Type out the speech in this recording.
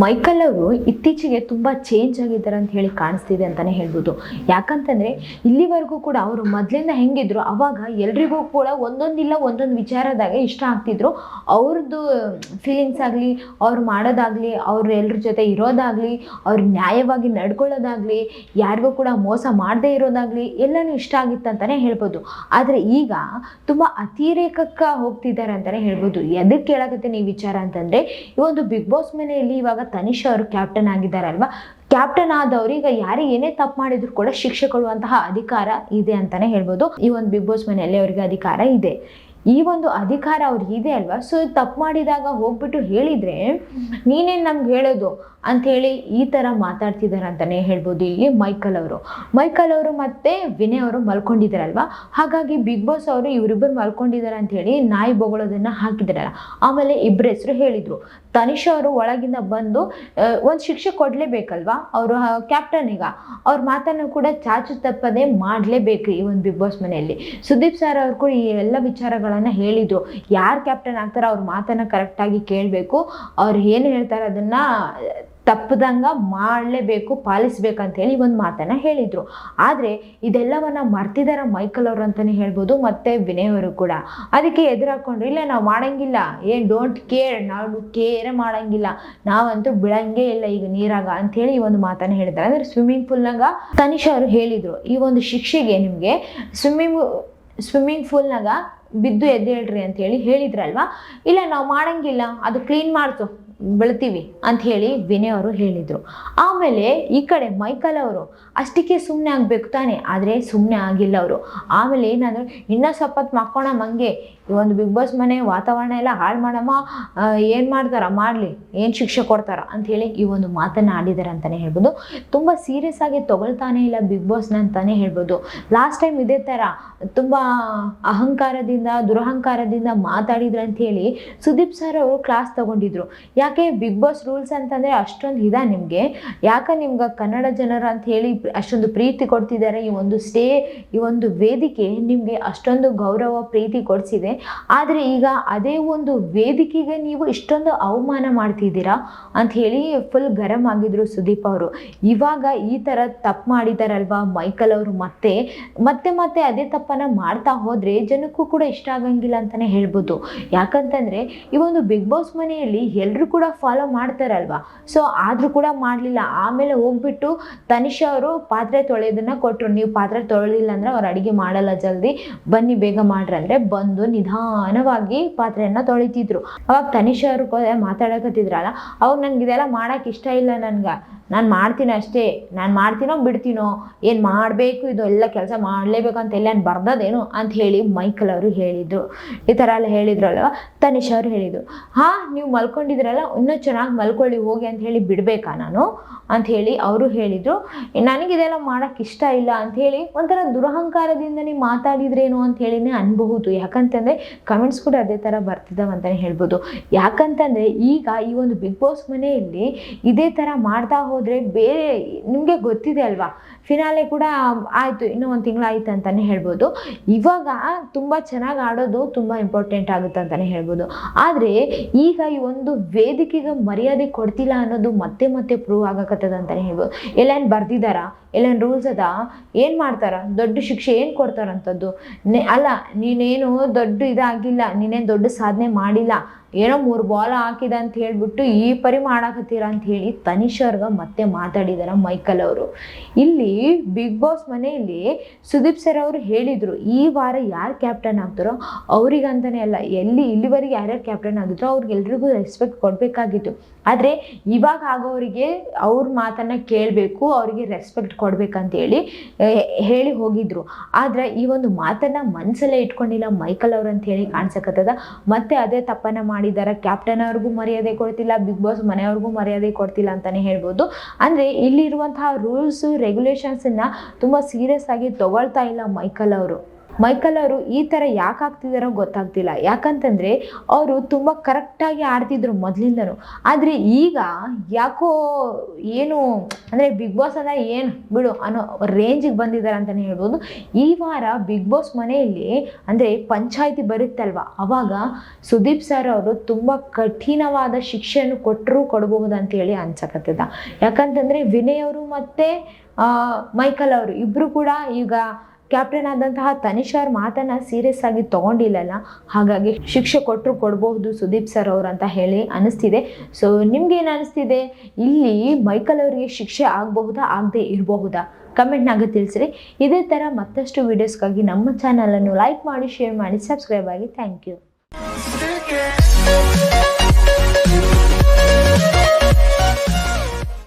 Michael ಅವರು ಇತ್ತೀಚೆಗೆ ತುಂಬ ಚೇಂಜ್ ಆಗಿದ್ದಾರೆ ಅಂತ ಹೇಳಿ ಕಾಣಿಸ್ತಿದೆ ಅಂತಲೇ ಹೇಳ್ಬೋದು. ಯಾಕಂತಂದರೆ ಇಲ್ಲಿವರೆಗೂ ಕೂಡ ಅವರು ಮೊದಲಿಂದ ಹೆಂಗಿದ್ರು ಅವಾಗ ಎಲ್ರಿಗೂ ಕೂಡ ಒಂದೊಂದು ವಿಚಾರದಾಗ ಇಷ್ಟ ಆಗ್ತಿದ್ರು. ಅವ್ರದ್ದು ಫೀಲಿಂಗ್ಸ್ ಆಗಲಿ, ಅವ್ರು ಮಾಡೋದಾಗಲಿ, ಅವ್ರು ಎಲ್ಲರ ಜೊತೆ ಇರೋದಾಗಲಿ, ಅವ್ರು ನ್ಯಾಯವಾಗಿ ನಡ್ಕೊಳ್ಳೋದಾಗಲಿ, ಯಾರಿಗೂ ಕೂಡ ಮೋಸ ಮಾಡದೇ ಇರೋದಾಗಲಿ ಎಲ್ಲನೂ ಇಷ್ಟ ಆಗಿತ್ತು ಅಂತಲೇ ಹೇಳ್ಬೋದು. ಆದರೆ ಈಗ ತುಂಬ ಅತಿರೇಕಕ್ಕೆ ಹೋಗ್ತಿದ್ದಾರೆ ಅಂತಲೇ ಹೇಳ್ಬೋದು. ಎದಕ್ಕೆ ಹೇಳಕತ್ತೀನಿ ಈ ವಿಚಾರ ಅಂತಂದರೆ, ಈ ಒಂದು ಬಿಗ್ ಬಾಸ್ ಮನೆಯಲ್ಲಿ ಇವಾಗ ತನಿಷಾ ಅವರು ಕ್ಯಾಪ್ಟನ್ ಆಗಿದ್ದಾರಲ್ವಾ, ಕ್ಯಾಪ್ಟನ್ ಆದವರು ಈಗ ಯಾರಿಗೆ ಏನೇ ತಪ್ಪು ಮಾಡಿದ್ರು ಕೂಡ ಶಿಕ್ಷೆ ಕೊಡುವಂತಹ ಅಧಿಕಾರ ಇದೆ ಅಂತಾನೆ ಹೇಳ್ಬೋದು. ಈ ಒಂದು ಬಿಗ್ ಬಾಸ್ ಮನೆಯಲ್ಲಿ ಅವರಿಗೆ ಅಧಿಕಾರ ಇದೆ. ಈ ಒಂದು ಅಧಿಕಾರ ಅವ್ರಿಗೆ ಇದೆ ಅಲ್ವಾ. ಸೊ ತಪ್ಪು ಮಾಡಿದಾಗ ಹೋಗ್ಬಿಟ್ಟು ಹೇಳಿದ್ರೆ ನೀನೇನು ನಮ್ಗೆ ಹೇಳೋದು ಅಂಥೇಳಿ ಈ ಥರ ಮಾತಾಡ್ತಿದ್ದಾರೆ ಅಂತಲೇ ಹೇಳ್ಬೋದು. ಇಲ್ಲಿ ಮೈಕಲ್ ಅವರು ಮತ್ತು ವಿನಯ್ ಅವರು ಮಲ್ಕೊಂಡಿದ್ದಾರಲ್ವ. ಹಾಗಾಗಿ ಬಿಗ್ ಬಾಸ್ ಅವರು ಇವರಿಬ್ಬರು ಮಲ್ಕೊಂಡಿದ್ದಾರೆ ಅಂಥೇಳಿ ನಾಯಿ ಬೊಗಳೋದನ್ನು ಹಾಕಿದಾರಲ್ಲ. ಆಮೇಲೆ ಇಬ್ಬರ ಹೆಸರು ಹೇಳಿದರು. ತನಿಷಾ ಅವರು ಒಳಗಿಂದ ಬಂದು ಒಂದು ಶಿಕ್ಷೆ ಕೊಡಲೇಬೇಕಲ್ವಾ ಅವರು ಕ್ಯಾಪ್ಟನಿಗ. ಅವ್ರ ಮಾತನ್ನು ಕೂಡ ಚಾಚು ತಪ್ಪದೆ ಮಾಡಲೇಬೇಕು ಈ ಒಂದು ಬಿಗ್ ಬಾಸ್ ಮನೆಯಲ್ಲಿ. ಸುದೀಪ್ ಸರ್ ಅವರು ಕೂಡ ಈ ಎಲ್ಲ ವಿಚಾರಗಳನ್ನು ಹೇಳಿದರು. ಯಾರು ಕ್ಯಾಪ್ಟನ್ ಆಗ್ತಾರೋ ಅವ್ರ ಮಾತನ್ನು ಕರೆಕ್ಟಾಗಿ ಕೇಳಬೇಕು, ಅವ್ರು ಏನು ಹೇಳ್ತಾರೆ ಅದನ್ನು ತಪ್ಪದಂಗ ಮಾಡಲೇಬೇಕು, ಪಾಲಿಸ್ಬೇಕಂತ ಹೇಳಿ ಒಂದು ಮಾತನ್ನು ಹೇಳಿದರು. ಆದರೆ ಇದೆಲ್ಲವನ್ನ ಮರ್ತಿದಾರ ಮೈಕಲ್ ಅವರು ಅಂತಲೇ ಹೇಳ್ಬೋದು, ಮತ್ತು ವಿನಯ್ ಅವರು ಕೂಡ. ಅದಕ್ಕೆ ಎದುರಾಕೊಂಡ್ರು, ಇಲ್ಲ ನಾವು ಮಾಡೋಂಗಿಲ್ಲ, ಡೋಂಟ್ ಕೇರ್, ನಾವು ಕೇರೇ ಮಾಡೋಂಗಿಲ್ಲ, ನಾವಂತೂ ಬಿಡಂಗೇ ಇಲ್ಲ ಈಗ ನೀರಾಗ ಅಂಥೇಳಿ ಈ ಒಂದು ಮಾತನ್ನು ಹೇಳಿದ್ದಾರೆ. ಅಂದರೆ ಸ್ವಿಮ್ಮಿಂಗ್ ಪೂಲ್ನಾಗ ತನಿಷಾ ಅವರು ಹೇಳಿದರು, ಈ ಒಂದು ಶಿಕ್ಷೆಗೆ ನಿಮಗೆ ಸ್ವಿಮ್ಮಿಂಗ್ ಪೂಲ್ನಾಗ ಬಿದ್ದು ಎದ್ದೇಳ್ರಿ ಅಂತ ಹೇಳಿದ್ರಲ್ವಾ. ಇಲ್ಲ ನಾವು ಮಾಡೋಂಗಿಲ್ಲ, ಅದು ಕ್ಲೀನ್ ಮಾಡ್ತು ಬೆಳ್ತೀವಿ ಅಂತ ಹೇಳಿ ವಿನಯ್ ಅವರು ಹೇಳಿದರು. ಆಮೇಲೆ ಈ ಕಡೆ ಮೈಕಲ್ ಅವರು ಅಷ್ಟಕ್ಕೆ ಸುಮ್ಮನೆ ಆಗಬೇಕು ತಾನೆ, ಆದರೆ ಸುಮ್ಮನೆ ಆಗಿಲ್ಲ ಅವರು. ಆಮೇಲೆ ಏನಾದರೂ ಇನ್ನೂ ಸ್ವಲ್ಪತ್ತು ಮಕ್ಕೋಣ ಹಂಗೆ, ಈ ಒಂದು ಬಿಗ್ ಬಾಸ್ ಮನೆ ವಾತಾವರಣ ಎಲ್ಲ ಹಾಳು ಮಾಡಮ್ಮ, ಏನು ಮಾಡ್ತಾರ ಮಾಡಲಿ, ಏನು ಶಿಕ್ಷೆ ಕೊಡ್ತಾರ ಅಂಥೇಳಿ ಈ ಒಂದು ಮಾತನ್ನು ಆಡಿದ್ದಾರೆ ಅಂತಲೇ ಹೇಳ್ಬೋದು. ತುಂಬ ಸೀರಿಯಸ್ ಆಗಿ ತೊಗೊಳ್ತಾನೆ ಇಲ್ಲ ಬಿಗ್ ಬಾಸ್ನ ಅಂತಲೇ ಹೇಳ್ಬೋದು. ಲಾಸ್ಟ್ ಟೈಮ್ ಇದೇ ಥರ ತುಂಬ ಅಹಂಕಾರದಿಂದ ದುರಹಂಕಾರದಿಂದ ಮಾತಾಡಿದ್ರು ಅಂಥೇಳಿ ಸುದೀಪ್ ಸರ್ ಅವರು ಕ್ಲಾಸ್ ತಗೊಂಡಿದ್ರು. ಯಾಕೆ ಬಿಗ್ ಬಾಸ್ ರೂಲ್ಸ್ ಅಂತಂದರೆ ಅಷ್ಟೊಂದು ಇದೆ ನಿಮಗೆ, ಯಾಕೆ ನಿಮ್ಗೆ ಕನ್ನಡ ಜನರು ಅಂತ ಹೇಳಿ ಅಷ್ಟೊಂದು ಪ್ರೀತಿ ಕೊಡ್ತಿದ್ದಾರೆ, ಈ ಒಂದು ವೇದಿಕೆ ನಿಮಗೆ ಅಷ್ಟೊಂದು ಗೌರವ ಪ್ರೀತಿ ಕೊಡಿಸಿದೆ. ಆದರೆ ಈಗ ಅದೇ ಒಂದು ವೇದಿಕೆಗೆ ನೀವು ಇಷ್ಟೊಂದು ಅವಮಾನ ಮಾಡ್ತಿದ್ದೀರಾ ಅಂತ ಹೇಳಿ ಫುಲ್ ಗರಂ ಆಗಿದ್ರು ಸುದೀಪ್ ಅವರು. ಇವಾಗ ಈ ಥರ ತಪ್ಪು ಮಾಡಿದಾರಲ್ವಾ ಮೈಕಲ್ ಅವರು, ಮತ್ತೆ ಅದೇ ತಪ್ಪನ್ನು ಮಾಡ್ತಾ ಹೋದರೆ ಜನಕ್ಕೂ ಕೂಡ ಇಷ್ಟ ಆಗಂಗಿಲ್ಲ ಅಂತಲೇ ಹೇಳ್ಬೋದು. ಯಾಕಂತಂದರೆ ಈ ಒಂದು ಬಿಗ್ ಬಾಸ್ ಮನೆಯಲ್ಲಿ ಎಲ್ಲರೂ ಕೂಡ ಫಾಲೋ ಮಾಡ್ತಾರಲ್ವಾ. ಸೊ ಆದರೂ ಕೂಡ ಮಾಡಲಿಲ್ಲ. ಆಮೇಲೆ ಹೋಗ್ಬಿಟ್ಟು ತನಿಷಾ ಅವರು ಪಾತ್ರೆ ತೊಳೆಯೋದನ್ನು ಕೊಟ್ಟರು. ನೀವು ಪಾತ್ರೆ ತೊಳೆದಿಲ್ಲ ಅಂದರೆ ಅವ್ರು ಅಡುಗೆ ಮಾಡಲ್ಲ, ಜಲ್ದಿ ಬನ್ನಿ ಬೇಗ ಮಾಡ್ರಿ ಅಂದರೆ ಬಂದು ನಿಧಾನವಾಗಿ ಪಾತ್ರೆಯನ್ನು ತೊಳಿತಿದ್ರು. ಅವಾಗ ತನಿಷಾ ಅವರು ಮಾತಾಡಕತ್ತಿದ್ರಲ್ಲ, ಅವಾಗ ನನಗೆ ಇದೆಲ್ಲ ಮಾಡೋಕೆ ಇಷ್ಟ ಇಲ್ಲ, ನಾನು ಮಾಡ್ತೀನಿ ಅಷ್ಟೇ, ನಾನು ಮಾಡ್ತೀನೋ ಬಿಡ್ತೀನೋ, ಏನು ಮಾಡಬೇಕು ಇದು ಎಲ್ಲ ಕೆಲಸ ಮಾಡಲೇಬೇಕು ಅಂತ ಎಲ್ಲ ಬರ್ದದೇನು ಅಂತ ಹೇಳಿ ಮೈಕಲ್ ಅವರು ಹೇಳಿದರು. ಈ ಥರ ಎಲ್ಲ ಹೇಳಿದ್ರಲ್ವ. ತನಿಷಾ ಅವರು ಹೇಳಿದರು, ಹಾಂ ನೀವು ಮಲ್ಕೊಂಡಿದ್ರಲ್ಲ, ಇನ್ನೂ ಚೆನ್ನಾಗಿ ಮಲ್ಕೊಳ್ಳಿ ಹೋಗಿ ಅಂತ ಹೇಳಿ ಬಿಡಬೇಕಾ ನಾನು ಅಂಥೇಳಿ ಅವರು ಹೇಳಿದರು. ನನಗಿದೆಲ್ಲ ಮಾಡೋಕ್ಕೆ ಇಷ್ಟ ಇಲ್ಲ ಅಂಥೇಳಿ ಒಂಥರ ದುರಹಂಕಾರದಿಂದ ನೀವು ಮಾತಾಡಿದ್ರೇನು ಅಂಥೇಳಿನೇ ಅನ್ಬಹುದು. ಯಾಕಂತಂದರೆ ಕಮೆಂಟ್ಸ್ ಕೂಡ ಅದೇ ಥರ ಬರ್ತಿದ್ದಾವೆ ಅಂತಲೇ ಹೇಳ್ಬೋದು. ಯಾಕಂತಂದರೆ ಈಗ ಈ ಒಂದು ಬಿಗ್ ಬಾಸ್ ಮನೆಯಲ್ಲಿ ಇದೇ ಥರ ಮಾಡ್ತಾ ಹೋದರೆ ಬೇರೆ ನಿಮಗೆ ಗೊತ್ತಿದೆ ಅಲ್ವಾ, ಫಿನಾಲೆ ಕೂಡ ಆಯಿತು, ಇನ್ನೂ ಒಂದು ತಿಂಗಳಾಯಿತು ಅಂತಲೇ ಹೇಳ್ಬೋದು. ಇವಾಗ ತುಂಬ ಚೆನ್ನಾಗಿ ಆಡೋದು ತುಂಬ ಇಂಪಾರ್ಟೆಂಟ್ ಆಗುತ್ತೆ ಅಂತಲೇ ಹೇಳ್ಬೋದು. ಆದರೆ ಈಗ ಈ ಒಂದು ವೇದಿಕೆಗೆ ಮರ್ಯಾದೆ ಕೊಡ್ತಿಲ್ಲ ಅನ್ನೋದು ಮತ್ತೆ ಪ್ರೂವ್ ಆಗಕತ್ತದ ಅಂತಲೇ ಹೇಳ್ಬೋದು. ಎಲ್ಲೇನು ಬರ್ದಿದ್ದಾರಾ, ಎಲ್ಲೇನು ರೂಲ್ಸ್ ಅದ, ಏನು ಮಾಡ್ತಾರ, ದೊಡ್ಡ ಶಿಕ್ಷೆ ಏನು ಕೊಡ್ತಾರಂಥದ್ದು ಅಲ್ಲ. ನೀನೇನು ದೊಡ್ಡ ಇದಾಗಿಲ್ಲ, ನೀನೇನು ದೊಡ್ಡ ಸಾಧನೆ ಮಾಡಿಲ್ಲ, ಏನೋ 3 ಬಾಲ್ ಹಾಕಿದ ಅಂತ ಹೇಳ್ಬಿಟ್ಟು ಈ ಪರಿ ಮಾಡಾಕತ್ತೀರ ಅಂತ ಹೇಳಿ ತನಿಷಾರ್ಗ ಮತ್ತೆ ಮಾತಾಡಿದಾರ ಮೈಕಲ್ ಅವರು. ಇಲ್ಲಿ ಬಿಗ್ ಬಾಸ್ ಮನೆಯಲ್ಲಿ ಸುದೀಪ್ ಸರ್ ಅವರು ಹೇಳಿದರು, ಈ ವಾರ ಯಾರು ಕ್ಯಾಪ್ಟನ್ ಆಗ್ತಾರೋ ಅವ್ರಿಗಂತಾನೆ ಅಲ್ಲ, ಇಲ್ಲಿವರೆಗೆ ಯಾರ್ಯಾರು ಕ್ಯಾಪ್ಟನ್ ಆಗಿದ್ರು ಅವ್ರಿಗೆಲ್ರಿಗೂ ರೆಸ್ಪೆಕ್ಟ್ ಕೊಡಬೇಕಾಗಿತ್ತು. ಆದರೆ ಇವಾಗ ಆಗೋರಿಗೆ ಅವ್ರ ಮಾತನ್ನು ಕೇಳಬೇಕು, ಅವರಿಗೆ ರೆಸ್ಪೆಕ್ಟ್ ಕೊಡ್ಬೇಕಂತೇಳಿ ಹೇಳಿ ಹೋಗಿದ್ರು. ಆದರೆ ಈ ಒಂದು ಮಾತನ್ನು ಮನಸ್ಸಲ್ಲೇ ಇಟ್ಕೊಂಡಿಲ್ಲ ಮೈಕಲ್ ಅವರು ಅಂತ ಹೇಳಿ ಕಾಣಿಸಕತ್ತದ. ಮತ್ತೆ ಅದೇ ತಪ್ಪನ್ನು ಮಾಡಿದ್ದಾರೆ. ಕ್ಯಾಪ್ಟನ್ ಅವ್ರಿಗೂ ಮರ್ಯಾದೆ ಕೊಡ್ತಿಲ್ಲ, ಬಿಗ್ ಬಾಸ್ ಮನೆಯವ್ರಿಗೂ ಮರ್ಯಾದೆ ಕೊಡ್ತಿಲ್ಲ ಅಂತಲೇ ಹೇಳ್ಬೋದು. ಅಂದರೆ ಇಲ್ಲಿರುವಂತಹ ರೂಲ್ಸು ರೆಗ್ಯುಲೇಷನ್ಸನ್ನು ತುಂಬ ಸೀರಿಯಸ್ ಆಗಿ ತಗೊಳ್ತಾ ಇಲ್ಲ ಮೈಕಲ್ ಅವರು. ಮೈಕಲ್ ಅವರು ಈ ಥರ ಯಾಕೆ ಆಗ್ತಿದಾರೋ ಗೊತ್ತಾಗ್ತಿಲ್ಲ. ಯಾಕಂತಂದರೆ ಅವರು ತುಂಬ ಕರೆಕ್ಟಾಗಿ ಆಡ್ತಿದ್ರು ಮೊದಲಿಂದನೂ. ಆದರೆ ಈಗ ಯಾಕೋ ಏನು ಅಂದರೆ ಬಿಗ್ ಬಾಸ್ ಅಂದರೆ ಏನು ಬಿಡು ಅನ್ನೋ ರೇಂಜಿಗೆ ಬಂದಿದ್ದಾರೆ ಅಂತಲೇ ಹೇಳ್ಬೋದು. ಈ ವಾರ ಬಿಗ್ ಬಾಸ್ ಮನೆಯಲ್ಲಿ ಅಂದರೆ ಪಂಚಾಯಿತಿ ಬರುತ್ತಲ್ವ, ಅವಾಗ ಸುದೀಪ್ ಸರ್ ಅವರು ತುಂಬ ಕಠಿಣವಾದ ಶಿಕ್ಷೆಯನ್ನು ಕೊಡಬಹುದು ಅಂತೇಳಿ ಅನ್ಸಕತ್ತದ. ಯಾಕಂತಂದರೆ ವಿನಯ್ ಅವರು ಮತ್ತು ಮೈಕಲ್ ಅವರು ಇಬ್ಬರು ಕೂಡ ಈಗ ಕ್ಯಾಪ್ಟನ್ ಆದಂತಹ ತನಿಷ್ ಅವ್ರ ಮಾತನ್ನ ಸೀರಿಯಸ್ ಆಗಿ ತಗೊಂಡಿಲ್ಲಲ್ಲ, ಹಾಗಾಗಿ ಶಿಕ್ಷೆ ಕೊಡಬಹುದು ಸುದೀಪ್ ಸರ್ ಅವರು ಅಂತ ಹೇಳಿ ಅನಿಸ್ತಿದೆ. ಸೊ ನಿಮ್ಗೇನು ಅನಿಸ್ತಿದೆ, ಇಲ್ಲಿ ಮೈಕಲ್ ಅವರಿಗೆ ಶಿಕ್ಷೆ ಆಗಬಹುದಾ ಆಗದೆ ಇರಬಹುದಾ? ಕಮೆಂಟ್ನಾಗ ತಿಳಿಸ್ರಿ. ಇದೇ ಥರ ಮತ್ತಷ್ಟು ವೀಡಿಯೋಸ್ಗಾಗಿ ನಮ್ಮ ಚಾನಲನ್ನು ಲೈಕ್ ಮಾಡಿ, ಶೇರ್ ಮಾಡಿ, ಸಬ್ಸ್ಕ್ರೈಬ್ ಆಗಿ. Thank you.